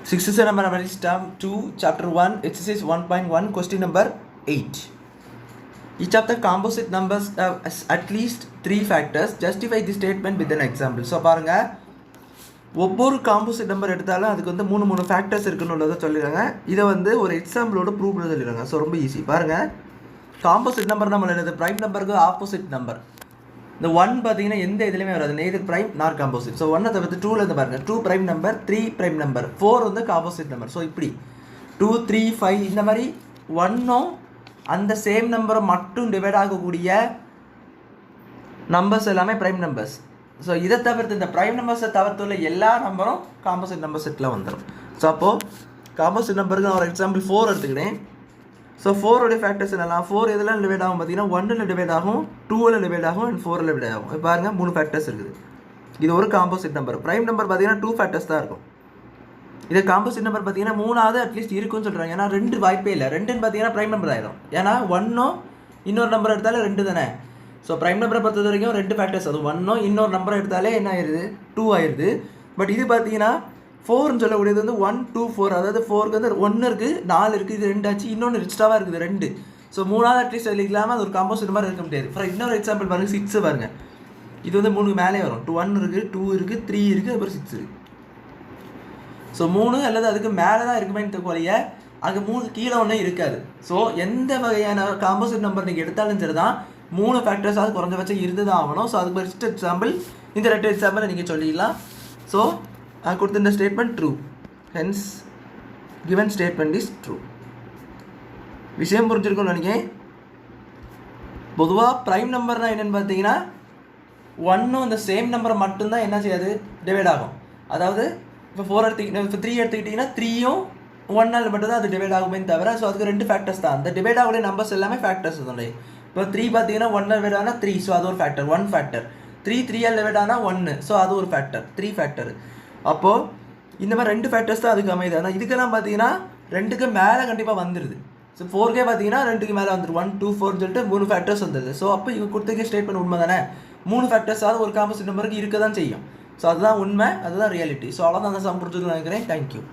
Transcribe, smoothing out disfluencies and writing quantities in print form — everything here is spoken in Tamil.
Sixth number analysis term 2 chapter 1 exercise 1.1 question number 8. Each of the composite numbers have at least 3 factors. Justify the statement with an example. So பாருங்க ஒவ்வொரு காம்போசிட் நம்பர் எடுத்தாலும் அதுக்கு வந்து மூணு ஃபேக்டர்ஸ் இருக்குன்னு உள்ளதை சொல்லிடுறாங்க. இதை வந்து ஒரு எக்ஸாம்பிளோட ப்ரூவ் பண்ண சொல்லிடுறாங்க. ஸோ ரொம்ப ஈஸி. பாருங்கள் காம்போசிட் நம்பர் நம்ம எழுது ப்ரைம் நம்பருக்கு ஆப்போசிட் நம்பர். இந்த 1 பார்த்தீங்கன்னா எந்த இதுலையுமே வராது, நெய்தர் ப்ரைம் நார் காம்போசிட். ஸோ 1 தவிர்த்து 2ல இருந்து பாருங்கள் 2 ப்ரைம் நம்பர், 3 ப்ரைம் நம்பர், 4 வந்து காம்போசிட் நம்பர். ஸோ இப்படி 2 3 5 இந்த மாதிரி 1ம் அந்த சேம் நம்பரை மட்டும் டிவைட் ஆகக்கூடிய நம்பர்ஸ் எல்லாமே ப்ரைம் நம்பர்ஸ். ஸோ இதை தவிர்த்து இந்த ப்ரைம் நம்பர்ஸை தவிர்த்துள்ள எல்லா நம்பரும் காம்போசிட் நம்பர் செட்டில் வந்துடும். ஸோ அப்போது காம்போசிட் நம்பருக்கு நான் ஒரு எக்ஸாம்பிள் 4 எடுத்துக்கிட்டேன். ஸோ 4 ஃபேக்டர்ஸ் என்னெல்லாம், 4 எதெல்லாம் டிவைட் ஆகும் பார்த்தீங்கன்னா 1ல் டிவைட் ஆகும், 2ல் டிவைட் ஆகும் அண்ட் 4ல் டிவைட் ஆகும். இப்போ பாருங்கள் 3 ஃபேக்டர்ஸ் இருக்குது. இது ஒரு காம்போசிட் நம்பர். ப்ரைம் நம்பர் பார்த்தீங்கன்னா 2 ஃபேக்டர்ஸ் தான் இருக்கும். இது காம்போசிட் நம்பர் பார்த்தீங்கன்னா 3ஆவது அட்லீஸ்ட் இருக்குன்னு சொல்கிறாங்க. ஏன்னா 2 வாய்ப்பே இல்லை. 2ன்னு பார்த்தீங்கன்னா ப்ரைம் நம்பர் ஆயிடும். ஏன்னா 1ம் இன்னொரு நம்பர் எடுத்தாலே 2 தானே. ஸோ ப்ரைம் நம்பரை பொறுத்த வரைக்கும் 2 ஃபேக்டர்ஸ், அது 1ம் இன்னொரு நம்பரை எடுத்தாலே என்ன ஆயிடுது, 2 ஆயிடுது. பட் இது பார்த்தீங்கன்னா 4ன்னு சொல்லக்கூடியது வந்து 1 2 4, அதாவது 4க்கு வந்து 1 இருக்குது, 4 இருக்குது, இது 2 ஆச்சு, இன்னொன்று எக்ஸ்ட்ராவாக இருக்குது 2. ஸோ 3ஆவது அட்லீஸ்ட் எழுதிக்கலாமல் அது ஒரு காம்போசிட் மாதிரி இருக்க முடியாது. ஃபார் இன்னொரு எக்ஸாம்பிள் பாருங்கள் 6 பாருங்கள். இது வந்து 3க்கு மேலே வரும். 1 இருக்குது, 2 இருக்குது, 3 இருக்குது, அப்புறம் 6 இருக்குது. ஸோ 3 அல்லது அதுக்கு மேலே தான் இருக்குமே போலிய அங்கே 3 கீழே ஒன்றும் இருக்காது. ஸோ எந்த வகையான காம்போசிட் நம்பர் நீங்கள் எடுத்தாலும் சரி தான் 3 ஃபேக்டர்ஸாவது குறைஞ்சபட்சம் இருந்து தான் ஆகணும். ஸோ அதுக்கு பெஸ்ட் எக்ஸாம்பிள் இந்த 2 எக்ஸாம்பிளை நீங்கள் சொல்லிடலாம். ஸோ கொடுத்த statement true, hence given statement is true. விஷயம் புரிஞ்சிருக்கும்னு நினைக்கிறேன். பொதுவாக ப்ரைம் நம்பர்னால் என்னென்னு பார்த்தீங்கன்னா 1ம் அந்த சேம் நம்பரை மட்டும்தான் என்ன செய்யாது, டிவைட் ஆகும். அதாவது இப்போ 4 இப்போ 3 எடுத்துக்கிட்டிங்கன்னா 3யும் 1ஆல் மட்டும்தான் அது டிவைட் ஆகுமே தவிர, ஸோ அதுக்கு 2 ஃபேக்டர்ஸ் தான். அந்த டிவைட் ஆகக்கூடிய நம்பர்ஸ் எல்லாமே ஃபேக்டர்ஸ் தான். இப்போ 3 பார்த்தீங்கன்னா 1ஆல் டிவைட் ஆனால் 3, ஸோ அது ஒரு ஃபேக்டர், 1 ஃபேக்டர். 3 3ஆல் டிவைட் ஆனால் 1, ஸோ அது ஒரு ஃபேக்டர், 3 ஃபேக்டர். அப்போது இந்த மாதிரி 2 ஃபேக்டர்ஸ் தான் அதுக்கு அமையுது. ஆனால் இதுக்கெல்லாம் பார்த்தீங்கன்னா 2க்கு மேலே கண்டிப்பாக வந்துடுது. ஸோ 4K பார்த்தீங்கன்னா 2க்கு மேலே வந்துடும், 1 2 4 சொல்லிட்டு 3 ஃபேக்டர்ஸ் வந்துடுது. ஸோ அப்போ இவங்க கொடுத்துக்க ஸ்டேட்மெண்ட் உண்மை தானே, 3 ஃபேக்டர்ஸாவது ஒரு காம்போசிட் நம்பருக்கு இருக்க தான் செய்யும். ஸோ அதுதான் உண்மை, அதுதான் ரியாலிட்டி. ஸோ அவ்வளோதான் அந்த சம் புரிஞ்சுக்கணும்னு நினைக்கிறேன். தேங்க்யூ.